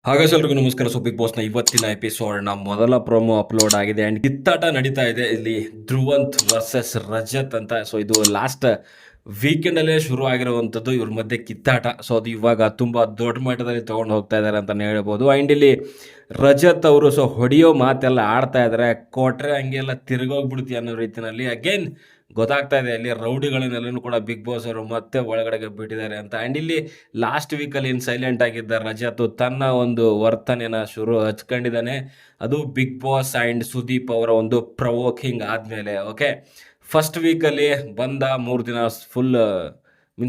ಹಾಗಾದ್ರೆ ಎಲ್ರಿಗೂ ನಮಸ್ಕಾರ. ಸೊ ಬಿಗ್ ಬಾಸ್ನ ಇವತ್ತಿನ ಎಪಿಸೋಡ್ನ ಮೊದಲ ಪ್ರೋಮೋ ಅಪ್ಲೋಡ್ ಆಗಿದೆ ಅಂಡ್ ಕಿತ್ತಾಟ ನಡೀತಾ ಇದೆ ಇಲ್ಲಿ ಧ್ರುವಂತ್ ವರ್ಸಸ್ ರಜತ್ ಅಂತ. ಸೊ ಇದು ಲಾಸ್ಟ್ ವೀಕೆಂಡಲ್ಲೇ ಶುರು ಆಗಿರುವಂಥದ್ದು ಇವ್ರ ಮಧ್ಯೆ ಕಿತ್ತಾಟ. ಸೊ ಅದು ಇವಾಗ ತುಂಬ ದೊಡ್ಡ ಮಟ್ಟದಲ್ಲಿ ತೊಗೊಂಡು ಹೋಗ್ತಾ ಇದ್ದಾರೆ ಅಂತಲೇ ಹೇಳ್ಬೋದು. ಆ್ಯಂಡ್ ಇಲ್ಲಿ ರಜತ್ ಅವರು ಹೊಡೆಯೋ ಮಾತೆಲ್ಲ ಆಡ್ತಾ ಇದ್ದಾರೆ, ಕೊಟ್ರೆ ಹಂಗೆಲ್ಲ ತಿರುಗೋಗ್ಬಿಡ್ತಿ ಅನ್ನೋ ರೀತಿಯಲ್ಲಿ ಅಗೇನ್ ಗೊತ್ತಾಗ್ತಾ ಇದೆ. ಅಲ್ಲಿ ರೌಡಿಗಳನ್ನೆಲ್ಲನೂ ಕೂಡ ಬಿಗ್ ಬಾಸ್ ಅವರು ಮತ್ತೆ ಒಳಗಡೆಗೆ ಬಿಟ್ಟಿದ್ದಾರೆ ಅಂತ. ಆ್ಯಂಡ್ ಇಲ್ಲಿ ಲಾಸ್ಟ್ ವೀಕಲ್ಲಿ ಏನು ಸೈಲೆಂಟ್ ಆಗಿದ್ದ ರಜತ್ ತನ್ನ ಒಂದು ವರ್ತನೆನ ಹಚ್ಕೊಂಡಿದ್ದಾನೆ. ಅದು ಬಿಗ್ ಬಾಸ್ ಆ್ಯಂಡ್ ಸುದೀಪ್ ಅವರ ಒಂದು ಪ್ರವೋಕಿಂಗ್ ಆದಮೇಲೆ. ಓಕೆ, ಫಸ್ಟ್ ವೀಕಲ್ಲಿ ಬಂದ 3 ದಿನ ಫುಲ್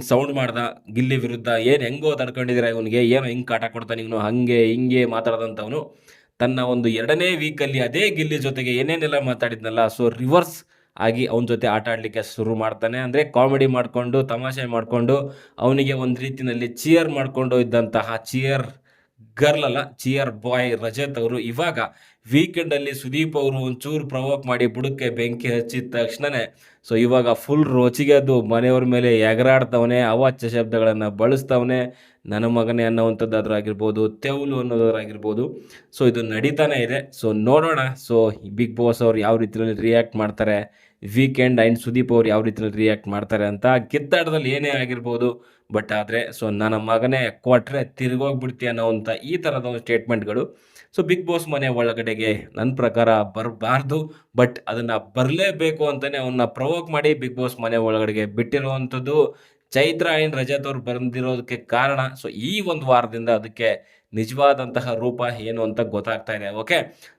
ಸೌಂಡ್ ಮಾಡ್ದ ಗಿಲ್ಲಿ ವಿರುದ್ಧ. ಏನು ಹೆಂಗೋ ತಡ್ಕೊಂಡಿದ್ದೀರಾ ಇವನಿಗೆ, ಏನು ಹಿಂಗೆ ಕಾಟ ಕೊಡ್ತಾನೆ ಇವನು, ಹಂಗೆ ಹಿಂಗೆ ಮಾತಾಡ್ದಂಥವನು ತನ್ನ ಒಂದು 2ನೇ ವೀಕಲ್ಲಿ ಅದೇ ಗಿಲ್ಲಿ ಜೊತೆಗೆ ಏನೇನೆಲ್ಲ ಮಾತಾಡಿದ್ನಲ್ಲ, ಸೊ ರಿವರ್ಸ್ ಆಗಿ ಅವನ ಜೊತೆ ಆಟ ಆಡಲಿಕ್ಕೆ ಶುರು ಮಾಡ್ತಾನೆ. ಅಂದರೆ ಕಾಮಿಡಿ ಮಾಡಿಕೊಂಡು ತಮಾಷೆ ಮಾಡಿಕೊಂಡು ಅವನಿಗೆ ಒಂದು ರೀತಿಯಲ್ಲಿ ಚಿಯರ್ ಮಾಡಿಕೊಂಡು ಇದ್ದಂತಹ ಚಿಯರ್ ಗರ್ಲ್ ಅಲ್ಲ, ಚಿಯರ್ ಬಾಯ್ ರಜತ್ ಅವರು ಇವಾಗ ವೀಕೆಂಡಲ್ಲಿ ಸುದೀಪ್ ಅವರು ಒಂಚೂರು ಪ್ರವೋಕ್ ಮಾಡಿ ಬುಡಕ್ಕೆ ಬೆಂಕಿ ಹಚ್ಚಿದ ತಕ್ಷಣನೇ ಸೊ ಇವಾಗ ಫುಲ್ ರೋಚಿಗೆ ಅದು ಮನೆಯವ್ರ ಮೇಲೆ ಎಗರಾಡ್ತವನೆ, ಅವಾಚ್ಯ ಶಬ್ದಗಳನ್ನು ಬಳಸ್ತವನೆ. ನನ್ನ ಮಗನೇ ಅನ್ನೋವಂಥದ್ದಾದ್ರಾಗಿರ್ಬೋದು, ತೆವಲು ಅನ್ನೋದಾಗಿರ್ಬೋದು. ಸೊ ಇದು ನಡೀತಾನೆ ಇದೆ. ಸೊ ನೋಡೋಣ ಸೊ ಬಿಗ್ ಬಾಸ್ ಅವ್ರು ಯಾವ ರೀತಿಯಲ್ಲಿ ರಿಯಾಕ್ಟ್ ಮಾಡ್ತಾರೆ, ವೀಕೆಂಡ್ ಆ್ಯಂಡ್ ಸುದೀಪ್ ಅವ್ರು ಯಾವ ರೀತಿಯಲ್ಲಿ ರಿಯಾಕ್ಟ್ ಮಾಡ್ತಾರೆ ಅಂತ. ಕಿತ್ತಾಟದಲ್ಲಿ ಏನೇ ಆಗಿರ್ಬೋದು, ಬಟ್ ಆದರೆ ಸೊ ನನ್ನ ಮಗನೇ ಕೊಟ್ರೆ ತಿರುಗೋಗ್ಬಿಡ್ತಿ ಅನ್ನೋವಂಥ ಈ ಥರದ ಒಂದು ಸ್ಟೇಟ್ಮೆಂಟ್ಗಳು ಸೊ ಬಿಗ್ ಬಾಸ್ ಮನೆ ಒಳಗಡೆಗೆ ನನ್ನ ಪ್ರಕಾರ ಬರಬಾರ್ದು. ಬಟ್ ಅದನ್ನು ಬರಲೇಬೇಕು ಅಂತಲೇ ಅವನ್ನ ಪ್ರವೋಕ್ ಮಾಡಿ ಬಿಗ್ ಬಾಸ್ ಮನೆ ಒಳಗಡೆಗೆ ಬಿಟ್ಟಿರುವಂಥದ್ದು ಚೈತ್ರ ಆ್ಯಂಡ್ ರಜತ್ ಅವ್ರು ಬಂದಿರೋದಕ್ಕೆ ಕಾರಣ. ಸೊ ಈ ಒಂದು ವಾರದಿಂದ ಅದಕ್ಕೆ ನಿಜವಾದಂತಹ ರೂಪ ಏನು ಅಂತ ಗೊತ್ತಾಗ್ತಾ ಇದೆ. ಓಕೆ,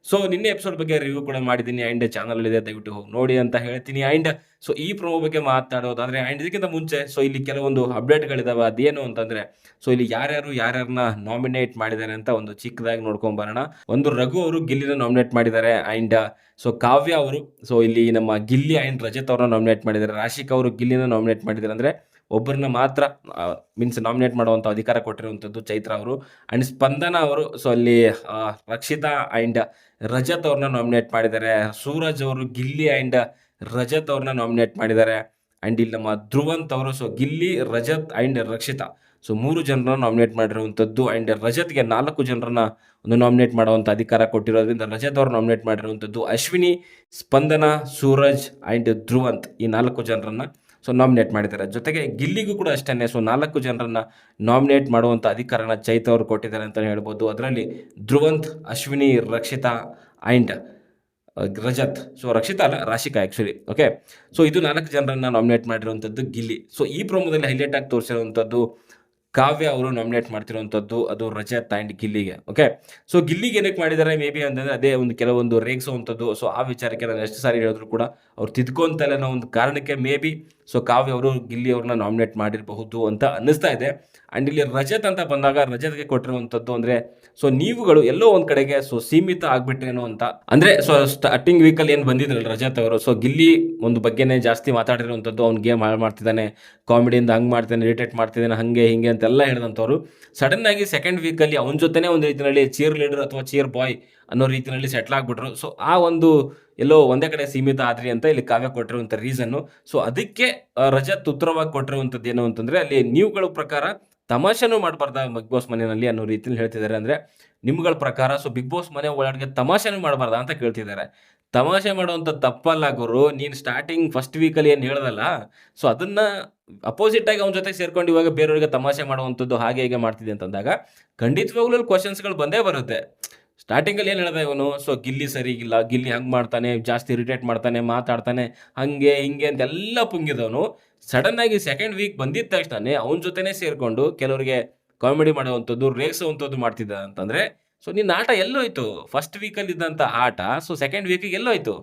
ಸೊ ನಿನ್ನೆ ಎಪಿಸೋಡ್ ಬಗ್ಗೆ ರಿವ್ಯೂ ಕೂಡ ಮಾಡಿದ್ದೀನಿ ಆ್ಯಂಡ್ ಚಾನಲ್ ಇದೆ, ದಯವಿಟ್ಟು ಹೋಗಿ ನೋಡಿ ಅಂತ ಹೇಳ್ತೀನಿ. ಆ್ಯಂಡ್ ಸೊ ಈ ಪ್ರೋಮೋ ಬಗ್ಗೆ ಮಾತಾಡೋದಾದರೆ ಆ್ಯಂಡ್ ಇದಕ್ಕಿಂತ ಮುಂಚೆ ಸೊ ಇಲ್ಲಿ ಕೆಲವೊಂದು ಅಪ್ಡೇಟ್ಗಳಿದಾವೆ. ಅದೇನು ಅಂತಂದರೆ ಸೊ ಇಲ್ಲಿ ಯಾರ್ಯಾರನ್ನ ನಾಮಿನೇಟ್ ಮಾಡಿದ್ದಾರೆ ಅಂತ ಒಂದು ಚಿಕ್ಕದಾಗಿ ನೋಡ್ಕೊಂಬರೋಣ. ಒಂದು ರಘು ಅವರು ಗಿಲ್ಲಿನ ನಾಮಿನೇಟ್ ಮಾಡಿದ್ದಾರೆ. ಆ್ಯಂಡ್ ಸೊ ಕಾವ್ಯ ಅವರು ಸೊ ಇಲ್ಲಿ ನಮ್ಮ ಗಿಲ್ಲಿ ಆ್ಯಂಡ್ ರಜತ್ ಅವ್ರನ್ನ ನಾಮಿನೇಟ್ ಮಾಡಿದ್ದಾರೆ. ರಾಶಿಕ್ ಅವರು ಗಿಲ್ಲಿನ ನಾಮಿನೇಟ್ ಮಾಡಿದ್ದಾರೆ. ಅಂದರೆ ಒಬ್ಬರನ್ನ ಮಾತ್ರ ನಾಮಿನೇಟ್ ಮಾಡುವಂಥ ಅಧಿಕಾರ ಕೊಟ್ಟಿರುವಂಥದ್ದು ಚೈತ್ರ ಅವರು. ಆ್ಯಂಡ್ ಸ್ಪಂದನ ಅವರು ಸೊ ಅಲ್ಲಿ ರಕ್ಷಿತಾ ಆ್ಯಂಡ್ ರಜತ್ ಅವ್ರನ್ನ ನಾಮಿನೇಟ್ ಮಾಡಿದ್ದಾರೆ. ಸೂರಜ್ ಅವರು ಗಿಲ್ಲಿ ಆ್ಯಂಡ್ ರಜತ್ ಅವ್ರನ್ನ ನಾಮಿನೇಟ್ ಮಾಡಿದ್ದಾರೆ. ಆ್ಯಂಡ್ ಇಲ್ಲಿ ನಮ್ಮ ಧ್ರುವಂತ್ ಅವರು so Gilli, Rajat and Rakshita so 3 ಜನರನ್ನ ನಾಮಿನೇಟ್ ಮಾಡಿರುವಂಥದ್ದು. ಆ್ಯಂಡ್ ರಜತ್ಗೆ 4 ಜನರನ್ನ ಒಂದು ನಾಮಿನೇಟ್ ಮಾಡುವಂಥ ಅಧಿಕಾರ ಕೊಟ್ಟಿರೋದ್ರಿಂದ ರಜತ್ ಅವರು ನಾಮಿನೇಟ್ ಮಾಡಿರುವಂಥದ್ದು. ಅಶ್ವಿನಿ, ಸ್ಪಂದನ, ಸೂರಜ್ ಆ್ಯಂಡ್ ಧ್ರುವಂತ್ ಈ 4 ಜನರನ್ನ ಸೊ ನಾಮಿನೇಟ್ ಮಾಡಿದ್ದಾರೆ. ಜೊತೆಗೆ ಗಿಲ್ಲಿಗೂ ಕೂಡ ಅಷ್ಟೇ ಸೊ 4 ಜನರನ್ನ ನಾಮಿನೇಟ್ ಮಾಡುವಂಥ ಅಧಿಕಾರನ ಚೈತ್ರ ಅವರು ಕೊಟ್ಟಿದ್ದಾರೆ ಅಂತಲೇ ಹೇಳ್ಬೋದು. ಅದರಲ್ಲಿ ಧ್ರುವಂತ್, ಅಶ್ವಿನಿ, ರಕ್ಷಿತಾ ಆ್ಯಂಡ್ ರಜತ್. ಸೊ ರಕ್ಷಿತಾ ಅಲ್ಲ, ರಾಶಿಕಾ ಆ್ಯಕ್ಚುಲಿ. ಓಕೆ, ಸೊ ಇದು 4 ಜನರನ್ನ ನಾಮಿನೇಟ್ ಮಾಡಿರುವಂಥದ್ದು ಗಿಲ್ಲಿ. ಸೊ ಈ ಪ್ರೋಮೋದಲ್ಲಿ ಹೈಲೈಟ್ ಆಗಿ ತೋರಿಸಿರುವಂಥದ್ದು ಕಾವ್ಯ ಅವರು ನಾಮಿನೇಟ್ ಮಾಡ್ತಿರುವಂಥದ್ದು ಅದು ರಜತ್ ಆ್ಯಂಡ್ ಗಿಲ್ಲಿಗೆ. ಓಕೆ, ಸೊ ಗಿಲ್ಲಿಗೆ ಏನಕ್ಕೆ ಮಾಡಿದ್ದಾರೆ ಮೇ ಬಿ ಅಂತಂದರೆ ಅದೇ ಒಂದು ಕೆಲವೊಂದು ರೇಗಿಸುವಂಥದ್ದು. ಸೊ ಆ ವಿಚಾರಕ್ಕೆ ನಾನು ಎಷ್ಟು ಸಾರಿ ಹೇಳಿದ್ರು ಕೂಡ ಅವ್ರು ತಿದ್ಕೊಂತಲ್ಲ ಅನ್ನೋ ಒಂದು ಕಾರಣಕ್ಕೆ ಮೇ ಬಿ ಸೊ ಕಾವ್ಯ ಅವರು ಗಿಲ್ಲಿ ಅವ್ರನ್ನ ನಾಮಿನೇಟ್ ಮಾಡಿರಬಹುದು ಅಂತ ಅನ್ನಿಸ್ತಾ ಇದೆ. ಆ್ಯಂಡ್ ಇಲ್ಲಿ ರಜತ್ ಅಂತ ಬಂದಾಗ ರಜತ್ಗೆ ಕೊಟ್ಟಿರುವಂಥದ್ದು ಅಂದರೆ ಸೊ ನೀವುಗಳು ಎಲ್ಲೋ ಒಂದು ಕಡೆಗೆ ಸೊ ಸೀಮಿತ ಆಗಿಬಿಟ್ರೇನೋ ಅಂತ. ಅಂದರೆ ಸೊ ಸ್ಟಾರ್ಟಿಂಗ್ ವೀಕಲ್ಲಿ ಏನು ಬಂದಿದ್ರಲ್ಲ ರಜತ್ ಅವರು, ಸೊ ಗಿಲ್ಲಿ ಒಂದು ಬಗ್ಗೆನೇ ಜಾಸ್ತಿ ಮಾತಾಡಿರುವಂಥದ್ದು. ಅವ್ನು ಗೇಮ್ ಹಾಳು ಮಾಡ್ತಿದ್ದಾನೆ, ಕಾಮಿಡಿಯಿಂದ ಹಂಗೆ ಮಾಡ್ತಾನೆ, ಇರಿಟೇಟ್ ಮಾಡ್ತಿದ್ದಾನೆ, ಹಾಗೆ ಹಿಂಗೆ ಅಂತೆಲ್ಲ ಹೇಳಿದಂಥವ್ರು ಸಡನ್ನಾಗಿ ಸೆಕೆಂಡ್ ವೀಕಲ್ಲಿ ಅವನ ಜೊತೆನೇ ಒಂದು ರೀತಿಯಲ್ಲಿ ಚೀರ್ ಲೀಡರ್ ಅಥವಾ ಚೀರ್ ಬಾಯ್ ಅನ್ನೋ ರೀತಿಯಲ್ಲಿ ಸೆಟ್ಲ್ ಆಗಿಬಿಟ್ರು. ಸೊ ಆ ಒಂದು ಎಲ್ಲೋ ಒಂದೇ ಕಡೆ ಸೀಮಿತ ಆದ್ರಿ ಅಂತ ಇಲ್ಲಿ ಕಾವ್ಯ ಕೊಟ್ಟಿರುವಂಥ ರೀಸನ್ನು. ಸೊ ಅದಕ್ಕೆ ರಜತ್ ಉತ್ತರವಾಗಿ ಕೊಟ್ಟಿರುವಂಥದ್ದು ಏನು ಅಂತಂದರೆ ಅಲ್ಲಿ ನೀವುಗಳ ಪ್ರಕಾರ ತಮಾಷೆನೂ ಮಾಡಬಾರ್ದ ಬಿಗ್ ಬಾಸ್ ಮನೆಯಲ್ಲಿ ಅನ್ನೋ ರೀತಿಯಲ್ಲಿ ಹೇಳ್ತಿದ್ದಾರೆ. ಅಂದರೆ ನಿಮ್ಗಳ ಪ್ರಕಾರ ಸೊ ಬಿಗ್ ಬಾಸ್ ಮನೆ ಒಳಗಡೆ ತಮಾಷೆನೂ ಮಾಡಬಾರ್ದ ಅಂತ ಕೇಳ್ತಿದ್ದಾರೆ. ತಮಾಷೆ ಮಾಡುವಂಥ ತಪ್ಪಲ್ಲ ಗುರು. ನೀನು ಸ್ಟಾರ್ಟಿಂಗ್ ಫಸ್ಟ್ ವೀಕಲ್ಲಿ ಏನು ಹೇಳ್ದಲ್ಲ, ಸೊ ಅದನ್ನು ಅಪೋಸಿಟಾಗಿ ಅವನ ಜೊತೆ ಸೇರ್ಕೊಂಡು ಇವಾಗ ಬೇರೆಯವ್ರಿಗೆ ತಮಾಷೆ ಮಾಡುವಂಥದ್ದು ಹಾಗೆ ಹೀಗೆ ಮಾಡ್ತಿದ್ದೆ ಅಂತಂದಾಗ ಖಂಡಿತವಾಗ್ಲೂ ಕ್ವಶನ್ಸ್ಗಳು ಬಂದೇ ಬರುತ್ತೆ. ಸ್ಟಾರ್ಟಿಂಗಲ್ಲಿ ಏನು ಹೇಳ್ದೆ ಇವನು, ಸೊ ಗಿಲ್ಲಿ ಸರಿಗಿಲ್ಲ, ಗಿಲ್ಲಿ ಹಂಗೆ ಮಾಡ್ತಾನೆ, ಜಾಸ್ತಿ ಇರಿಟೇಟ್ ಮಾಡ್ತಾನೆ, ಮಾತಾಡ್ತಾನೆ, ಹಾಗೆ ಹಿಂಗೆ ಅಂತೆಲ್ಲ ಪುಂಗಿದವನು ಸಡನ್ನಾಗಿ ಸೆಕೆಂಡ್ ವೀಕ್ ಬಂದಿದ್ದ ತಕ್ಷಣ ಅವನ ಜೊತೆನೇ ಸೇರಿಕೊಂಡು ಕೆಲವರಿಗೆ ಕಾಮಿಡಿ ಮಾಡುವಂಥದ್ದು, ರೇಗಿಸುವಂಥದ್ದು ಮಾಡ್ತಿದ್ದ ಅಂತಂದರೆ ಸೊ ನಿನ್ನ ಆಟ ಎಲ್ಲೋಯ್ತು? ಫಸ್ಟ್ ವೀಕಲ್ಲಿ ಇದ್ದಂಥ ಆಟ ಸೊ ಸೆಕೆಂಡ್ ವೀಕಿಗೆ ಎಲ್ಲೋಯ್ತು?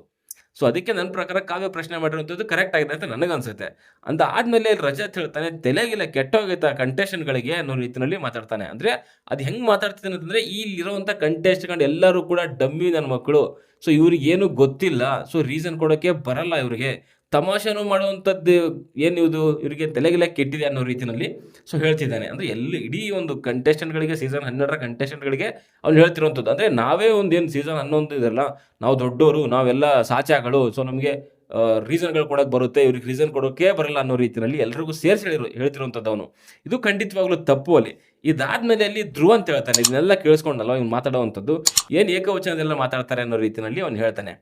ಸೊ ಅದಕ್ಕೆ ನನ್ನ ಪ್ರಕಾರ ಕಾವ್ಯ ಪ್ರಶ್ನೆ ಮಾಡಿರುವಂಥದ್ದು ಕರೆಕ್ಟ್ ಆಗಿದೆ ಅಂತ ನನಗನ್ಸುತ್ತೆ. ಅಂತ ಆದಮೇಲೆ ರಜತ್ ಹೇಳ್ತಾನೆ, ತಲೆಗಿಲ್ಲ ಕೆಟ್ಟೋಗೈತೆ ಕಂಟೆಸ್ಟೆಂಟ್ಗಳಿಗೆ ಅನ್ನೋ ರೀತಿಯಲ್ಲಿ ಮಾತಾಡ್ತಾನೆ. ಅಂದರೆ ಅದು ಹೆಂಗೆ ಮಾತಾಡ್ತಿದ್ದಾನೆ ಅಂತಂದರೆ ಇಲ್ಲಿರುವಂಥ ಕಂಟೆಸ್ಟ್ಗಳು ಎಲ್ಲರೂ ಕೂಡ ಡಮ್ಮಿ ನನ್ನ ಮಕ್ಕಳು. ಸೊ ಇವ್ರಿಗೇನು ಗೊತ್ತಿಲ್ಲ, ಸೊ ರೀಸನ್ ಕೊಡೋಕ್ಕೆ ಬರಲ್ಲ ಇವ್ರಿಗೆ, ತಮಾಷೆನೂ ಮಾಡುವಂಥದ್ದು ಏನು ಇದು ಇವರಿಗೆ ತಲೆಗಿಲ್ಲ ಕೆಟ್ಟಿದೆ ಅನ್ನೋ ರೀತಿಯಲ್ಲಿ ಸೊ ಹೇಳ್ತಿದ್ದಾನೆ. ಅಂದರೆ ಇಡೀ ಒಂದು ಕಂಟೆಸ್ಟೆಂಟ್ಗಳಿಗೆ ಸೀಸನ್ 12ರ ಕಂಟೆಸ್ಟೆಂಟ್ಗಳಿಗೆ ಅವ್ನು ಹೇಳ್ತಿರುವಂಥದ್ದು. ಅಂದರೆ ನಾವೇ ಒಂದು ಏನು ಸೀಸನ್ 11 ಇದೆಲ್ಲ ನಾವು ದೊಡ್ಡವರು, ನಾವೆಲ್ಲ ಸಾಚಾಗಳು, ಸೊ ನಮಗೆ ರೀಸನ್ಗಳು ಕೊಡಕ್ಕೆ ಬರುತ್ತೆ, ಇವ್ರಿಗೆ ರೀಸನ್ ಕೊಡೋಕೆ ಬರಲ್ಲ ಅನ್ನೋ ರೀತಿಯಲ್ಲಿ ಎಲ್ರಿಗೂ ಸೇರಿಸಿ ಹೇಳ್ತಿರುವಂಥದ್ದು ಅವನು. ಇದು ಖಂಡಿತವಾಗ್ಲೂ ತಪ್ಪು ಅಲ್ಲಿ. ಇದಾದ್ಮೇಲೆ ಅಲ್ಲಿ ಧ್ರುವ ಅಂತ ಹೇಳ್ತಾನೆ. ಇದನ್ನೆಲ್ಲ ಕೇಳಿಸ್ಕೊಂಡಲ್ಲ ಇವ್ನು ಮಾತಾಡುವಂಥದ್ದು, ಏನು ಏಕವಚನದೆಲ್ಲ ಮಾತಾಡ್ತಾರೆ ಅನ್ನೋ ರೀತಿಯಲ್ಲಿ ಅವ್ನು ಹೇಳ್ತಾನೆ.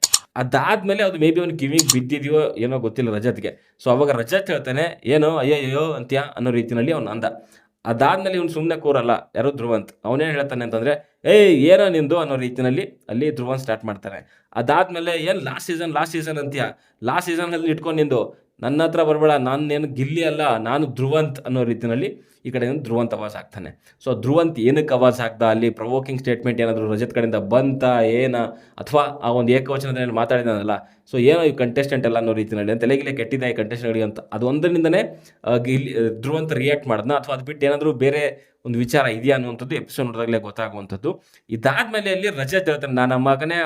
ಅದಾದ್ಮೇಲೆ ಅದು ಮೇ ಬಿ ಅವ್ನ ಕಿವಿಗೆ ಬಿದ್ದಿದೆಯೋ ಏನೋ ಗೊತ್ತಿಲ್ಲ ರಜತ್‌ಗೆ. ಸೊ ಅವಾಗ ರಜತ್ ಹೇಳ್ತಾನೆ, "ಏನು ಅಯ್ಯಯ್ಯೋ ಅಂತ್ಯಾ" ಅನ್ನೋ ರೀತಿಯಲ್ಲಿ ಅವ್ನು ಅಂದ. ಅದಾದ್ಮೇಲೆ ಇವ್ನು ಸುಮ್ಮನೆ ಕೂರಲ್ಲ, ಯಾರು ಧ್ರುವಂತ್. ಅವನೇನು ಹೇಳ್ತಾನೆ ಅಂತಂದ್ರೆ, "ಏಯ್ ಏನೋ ನಿಂದು" ಅನ್ನೋ ರೀತಿಯಲ್ಲಿ ಅಲ್ಲಿ ಧ್ರುವಂತ್ ಸ್ಟಾರ್ಟ್ ಮಾಡ್ತಾನೆ. ಅದಾದ್ಮೇಲೆ, "ಏನು ಲಾಸ್ಟ್ ಸೀಸನ್ ಅಂತೀಯಾ? ಲಾಸ್ಟ್ ಸೀಸನಲ್ಲಿ ಇಟ್ಕೊಂಡು ನಿಂದು ನನ್ನ ಹತ್ರ ಬರಬೇಡ, ನಾನೇನು ಗಿಲ್ಲಿ ಅಲ್ಲ, ನಾನು ಧ್ರುವಂತ್" ಅನ್ನೋ ರೀತಿಯಲ್ಲಿ ಈ ಕಡೆಯಿಂದ ಧ್ರುವಂತ್ ಅವಾಜ್ ಹಾಕ್ತಾನೆ. ಸೊ ಧ್ರುವಂತ್ ಏನಕ್ಕೆ ಅವಾಜ್ ಹಾಕ್ದ, ಅಲ್ಲಿ ಪ್ರವೋಕಿಂಗ್ ಸ್ಟೇಟ್ಮೆಂಟ್ ಏನಾದರೂ ರಜತ್ ಕಡೆಯಿಂದ ಬಂತಾ ಏನ, ಅಥವಾ ಆ ಒಂದು ಏಕವಚನದಲ್ಲಿ ಮಾತಾಡಿದಾನಲ್ಲ, ಸೊ ಏನೋ ಈ ಕಂಟೆಸ್ಟೆಂಟ್ ಎಲ್ಲ ಅನ್ನೋ ರೀತಿಯಲ್ಲಿ ತಲೆಗಿಲೆ ಕೆಟ್ಟಿದ್ದ ಈ ಕಂಟೆಸ್ಟೆಂಟ್ಗಳಿಗೆ ಅಂತ ಅದು ಒಂದರಿಂದನೇ ಗಿಲ್ಲಿ ಧ್ರುವಂತ್ ರಿಯಾಕ್ಟ್ ಮಾಡಿದ್ನ, ಅಥವಾ ಅದು ಬಿಟ್ಟು ಏನಾದರೂ ಬೇರೆ ಒಂದು ವಿಚಾರ ಇದೆಯಾ ಅನ್ನುವಂಥದ್ದು ಎಪಿಸೋಡ್ ನೋಡಿದಾಗಲೇ ಗೊತ್ತಾಗುವಂಥದ್ದು. ಇದಾದ್ಮೇಲೆ ಅಲ್ಲಿ ರಜತ್ ಹೇಳ್ತಾನೆ, "ನನ್ನ ಮಗನೇ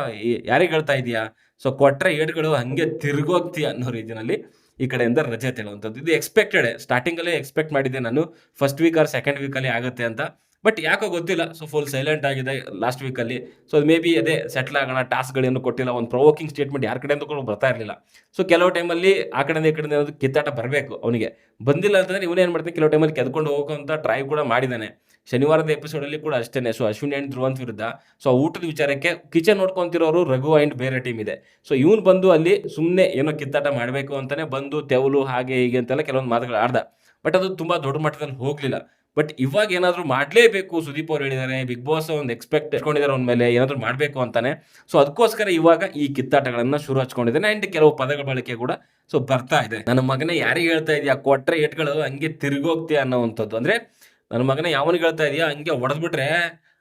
ಯಾರಿಗೆ ಹೇಳ್ತಾ ಇದೀಯಾ? ಸೊ ಕೊಟ್ರೆ ಏಟ್ಗಳು ಹಂಗೆ ತಿರ್ಗೋಗ್ತೀಯ" ಅನ್ನೋ ರೀತಿಯಲ್ಲಿ ಈ ಕಡೆಯಿಂದ ರಜತ್ ಹೇಳುವಂಥದ್ದು. ಇದು ಎಕ್ಸ್ಪೆಕ್ಟೆಡ್, ಸ್ಟಾರ್ಟಿಂಗಲ್ಲೇ ಎಕ್ಸ್ಪೆಕ್ಟ್ ಮಾಡಿದ್ದೆ ನಾನು, ಫಸ್ಟ್ ವೀಕ್ ಆರ್ ಸೆಕೆಂಡ್ ವೀಕಲ್ಲಿ ಆಗುತ್ತೆ ಅಂತ. ಬಟ್ ಯಾಕೋ ಗೊತ್ತಿಲ್ಲ, ಸೊ ಫುಲ್ ಸೈಲೆಂಟ್ ಆಗಿದೆ ಲಾಸ್ಟ್ ವೀಕಲ್ಲಿ. ಸೊ ಅದು ಮೇ ಬಿ ಅದೇ ಸೆಟ್ಲ್ ಆಗೋಣ, ಟಾಸ್ಕ್ಗಳೇನು ಕೊಟ್ಟಿಲ್ಲ, ಒಂದು ಪ್ರೊವೋಕಿಂಗ್ ಸ್ಟೇಟ್ಮೆಂಟ್ ಯಾರ ಕಡೆಯಿಂದ ಕೂಡ ಬರ್ತಾ ಇರಲಿಲ್ಲ. ಸೊ ಕೆಲವು ಟೈಮಲ್ಲಿ ಆ ಕಡೆಯಿಂದ ಈ ಕಡೆಯಿಂದ ಏನಾದ್ರು ಕಿತ್ತಾಟ ಬರಬೇಕು ಅವನಿಗೆ, ಬಂದಿಲ್ಲ ಅಂತಂದ್ರೆ ಇವನೇನು ಮಾಡ್ತಾನೆ, ಕೆಲವು ಟೈಮಲ್ಲಿ ಕೆದ್ಕೊಂಡು ಹೋಗೋಂತ ಟ್ರೈ ಕೂಡ ಮಾಡಿದ್ದಾನೆ. ಶನಿವಾರದ ಎಪಿಸೋಡಲ್ಲಿ ಕೂಡ ಅಷ್ಟೇನೆ. ಸೊ ಅಶ್ವಿನಿ ಆ್ಯಂಡ್ ಧ್ರುವಂತ್ ವಿರುದ್ಧ ಸೊ ಊಟದ ವಿಚಾರಕ್ಕೆ ಕಿಚನ್ ನೋಡ್ಕೊಂತಿರೋರು ರಘು ಆ್ಯಂಡ್ ಬೇರೆ ಟೀಮ್ ಇದೆ. ಸೊ ಇವನು ಬಂದು ಅಲ್ಲಿ ಸುಮ್ಮನೆ ಏನೋ ಕಿತ್ತಾಟ ಮಾಡಬೇಕು ಅಂತಾನೆ ಬಂದು ತೆವಲು ಹಾಗೆ ಹೀಗೆ ಅಂತೆಲ್ಲ ಕೆಲವೊಂದು ಮಾತುಗಳು ಆಡ್ದ. ಬಟ್ ಅದು ತುಂಬ ದೊಡ್ಡ ಮಟ್ಟದಲ್ಲಿ ಹೋಗಲಿಲ್ಲ. ಬಟ್ ಇವಾಗ ಏನಾದರೂ ಮಾಡಲೇಬೇಕು, ಸುದೀಪ್ ಅವ್ರು ಹೇಳಿದ್ದಾರೆ, ಬಿಗ್ ಬಾಸ್ ಒಂದು ಎಕ್ಸ್ಪೆಕ್ಟ್ ಇಟ್ಕೊಂಡಿದ್ದಾರೆ ಅವನ ಮೇಲೆ, ಏನಾದರೂ ಮಾಡಬೇಕು ಅಂತಾನೆ. ಸೊ ಅದಕ್ಕೋಸ್ಕರ ಇವಾಗ ಈ ಕಿತ್ತಾಟಗಳನ್ನು ಶುರು ಹಚ್ಕೊಂಡಿದ್ದಾನೆ. ಆ್ಯಂಡ್ ಕೆಲವು ಪದಗಳ ಬಳಕೆ ಕೂಡ ಸೊ ಬರ್ತಾ ಇದೆ. ನನ್ನ ಮಗನೇ ಯಾರಿಗೆ ಹೇಳ್ತಾ ಇದೆಯಾ, ಕೊಟ್ರೆ ಏಟ್ಗಳು ಹಂಗೆ ತಿರುಗೋಗ್ತೀಯ ಅನ್ನೋವಂಥದ್ದು. ಅಂದರೆ ನನ್ನ ಮಗನೇ ಯಾವನಿಗೆ ಹೇಳ್ತಾ ಇದೆಯಾ, ಹಂಗೆ ಹೊಡೆದ್ಬಿಟ್ರೆ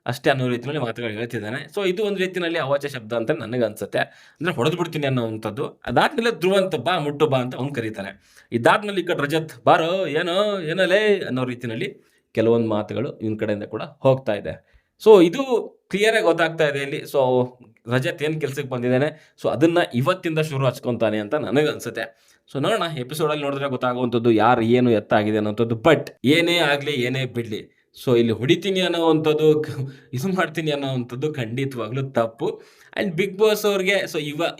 ಅಷ್ಟೇ ಅನ್ನೋ ರೀತಿಯಲ್ಲಿ ಮಾತುಗಳು ಹೇಳ್ತಿದ್ದಾನೆ. ಸೊ ಇದು ಒಂದು ರೀತಿಯಲ್ಲಿ ಅವಾಚ್ಯ ಶಬ್ದ ಅಂತ ನನಗೆ ಅನ್ಸುತ್ತೆ. ಅಂದರೆ ಹೊಡೆದು ಬಿಡ್ತೀನಿ ಅನ್ನೋವಂಥದ್ದು. ಅದಾದ್ಮೇಲೆ ಧ್ರುವಂತ್ ಬಾ ಮುಟ್ಟು ಬಾ ಅಂತ ಅವ್ನು ಕರೀತಾನೆ. ಇದಾದ್ಮೇಲೆ ಈ ಕಡೆ ರಜತ್ ಬಾರೋ ಏನೋ ಏನಲೇ ಅನ್ನೋ ರೀತಿಯಲ್ಲಿ ಕೆಲವೊಂದು ಮಾತುಗಳು ಇವನ ಕಡೆಯಿಂದ ಕೂಡ ಹೋಗ್ತಾ ಇದೆ. ಸೊ ಇದು ಕ್ಲಿಯರಾಗಿ ಗೊತ್ತಾಗ್ತಾ ಇದೆ ಇಲ್ಲಿ. ಸೊ ರಜತ್ ಏನು ಕೆಲ್ಸಕ್ಕೆ ಬಂದಿದ್ದಾನೆ, ಸೊ ಅದನ್ನ ಇವತ್ತಿಂದ ಶುರು ಹಚ್ಕೊಂತಾನೆ ಅಂತ ನನಗೆ ಅನ್ಸುತ್ತೆ. ಸೊ ನೋಡೋಣ, ಎಪಿಸೋಡಲ್ಲಿ ನೋಡಿದ್ರೆ ಗೊತ್ತಾಗುವಂಥದ್ದು ಯಾರು ಏನು ಎತ್ತ ಆಗಿದೆ ಅನ್ನೋಂಥದ್ದು. ಬಟ್ ಏನೇ ಆಗಲಿ ಏನೇ ಬಿಡಲಿ, ಸೊ ಇಲ್ಲಿ ಹೊಡಿತೀನಿ ಅನ್ನೋವಂಥದ್ದು ಇದು ಮಾಡ್ತೀನಿ ಅನ್ನೋವಂಥದ್ದು ಖಂಡಿತವಾಗ್ಲೂ ತಪ್ಪು. ಆ್ಯಂಡ್ ಬಿಗ್ ಬಾಸ್ ಅವ್ರಿಗೆ ಸೊ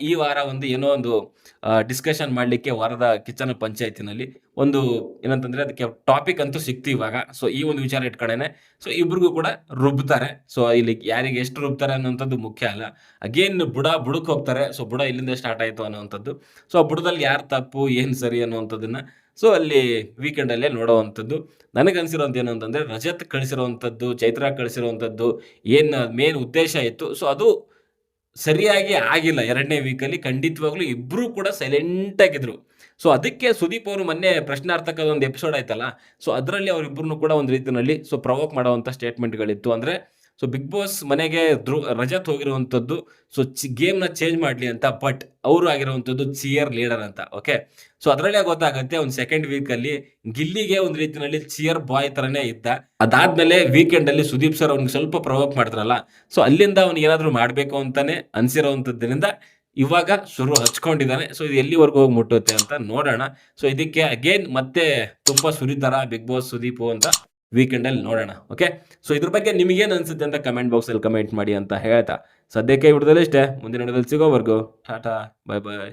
ಈ ವಾರ ಒಂದು ಏನೋ ಒಂದು ಡಿಸ್ಕಷನ್ ಮಾಡಲಿಕ್ಕೆ ವಾರದ ಕಿಚನ್ ಪಂಚಾಯತಿನಲ್ಲಿ ಒಂದು ಏನಂತಂದರೆ ಅದಕ್ಕೆ ಟಾಪಿಕ್ ಅಂತೂ ಸಿಕ್ತು ಇವಾಗ. ಸೊ ಈ ಒಂದು ವಿಚಾರ ಇಟ್ಕೊಂಡೇನೆ ಸೊ ಇಬ್ರಿಗೂ ಕೂಡ ರುಬ್ತಾರೆ. ಸೊ ಇಲ್ಲಿ ಯಾರಿಗೆ ಎಷ್ಟು ರುಬ್ತಾರೆ ಅನ್ನೋಂಥದ್ದು ಮುಖ್ಯ ಅಲ್ಲ. ಅಗೇನ್ ಬುಡಕ್ಕೆ ಹೋಗ್ತಾರೆ. ಸೊ ಬುಡ ಇಲ್ಲಿಂದ ಸ್ಟಾರ್ಟ್ ಆಯಿತು ಅನ್ನೋವಂಥದ್ದು. ಸೊ ಆ ಬುಡದಲ್ಲಿ ಯಾರು ತಪ್ಪು ಏನು ಸರಿ ಅನ್ನುವಂಥದ್ದನ್ನು ಸೊ ಅಲ್ಲಿ ವೀಕೆಂಡಲ್ಲೇ ನೋಡೋವಂಥದ್ದು. ನನಗನ್ಸಿರೋಂಥ ಏನು ಅಂತಂದರೆ, ರಜತ್ ಕಳಿಸಿರುವಂಥದ್ದು, ಚೈತ್ರ ಕಳಿಸಿರುವಂಥದ್ದು ಏನು ಮೇನ್ ಉದ್ದೇಶ ಇತ್ತು, ಸೊ ಅದು ಸರಿಯಾಗಿ ಆಗಿಲ್ಲ. 2ನೇ ವೀಕಲ್ಲಿ ಖಂಡಿತವಾಗ್ಲೂ ಇಬ್ಬರೂ ಕೂಡ ಸೈಲೆಂಟಾಗಿದ್ರು. ಸೊ ಅದಕ್ಕೆ ಸುದೀಪ್ ಅವರು ಮೊನ್ನೆ ಪ್ರಶ್ನಾರ್ಥಕದ ಒಂದು ಎಪಿಸೋಡ್ ಆಯ್ತಲ್ಲ, ಸೊ ಅದರಲ್ಲಿ ಅವರಿಬ್ಬರನ್ನು ಕೂಡ ಒಂದು ರೀತಿಯಲ್ಲಿ ಸೊ ಪ್ರವೋಕ್ ಮಾಡೋವಂಥ ಸ್ಟೇಟ್ಮೆಂಟ್ಗಳಿತ್ತು. ಅಂದರೆ ಸೊ ಬಿಗ್ ಬಾಸ್ ಮನೆಗೆ ರಜತ್ ಹೋಗಿರುವಂಥದ್ದು ಸೊ ಗೇಮ್ನ ಚೇಂಜ್ ಮಾಡಲಿ ಅಂತ, ಬಟ್ ಅವರು ಆಗಿರುವಂಥದ್ದು ಚಿಯರ್ ಲೀಡರ್ ಅಂತ. ಓಕೆ, ಸೊ ಅದರಲ್ಲೇ ಗೊತ್ತಾಗುತ್ತೆ ಒಂದು ಸೆಕೆಂಡ್ ವೀಕಲ್ಲಿ ಗಿಲ್ಲಿಗೆ ಒಂದು ರೀತಿಯಲ್ಲಿ ಚಿಯರ್ ಬಾಯ್ ಥರನೇ ಇದ್ದ. ಅದಾದ್ಮೇಲೆ ವೀಕೆಂಡಲ್ಲಿ ಸುದೀಪ್ ಸರ್ ಅವ್ನಿಗೆ ಸ್ವಲ್ಪ ಪ್ರವೋಕ್ ಮಾಡಿದ್ರಲ್ಲ, ಸೊ ಅಲ್ಲಿಂದ ಅವ್ನಿಗೆ ಏನಾದರೂ ಮಾಡಬೇಕು ಅಂತಾನೆ ಅನಿಸಿರೋವಂಥದ್ರಿಂದ ಇವಾಗ ಶುರು ಹಚ್ಕೊಂಡಿದ್ದಾನೆ. ಸೊ ಇದು ಎಲ್ಲಿವರೆಗೂ ಹೋಗಿ ಮುಟ್ಟುತ್ತೆ ಅಂತ ನೋಡೋಣ. ಸೊ ಇದಕ್ಕೆ ಅಗೇನ್ ಮತ್ತೆ ತುಪ್ಪ ಸುರಿತಾರ ಬಿಗ್ ಬಾಸ್ ಸುದೀಪು ಅಂತ ವೀಕೆಂಡಲ್ಲಿ ನೋಡೋಣ. ಓಕೆ, ಸೊ ಇದ್ರ ಬಗ್ಗೆ ನಿಮಗೇನು ಅನ್ಸುತ್ತೆ ಅಂತ ಕಮೆಂಟ್ ಬಾಕ್ಸಲ್ಲಿ ಕಮೆಂಟ್ ಮಾಡಿ ಅಂತ ಹೇಳ್ತಾ ಸದ್ಯಕ್ಕೆ ಈ ವಿಡಿಯೋದಲ್ಲಿ ಇಷ್ಟೇ. ಮುಂದಿನ ವಿಡಿಯೋದಲ್ಲಿ ಸಿಗೋವರೆಗೂ ಟಾಟಾ, ಬಾಯ್ ಬಾಯ್.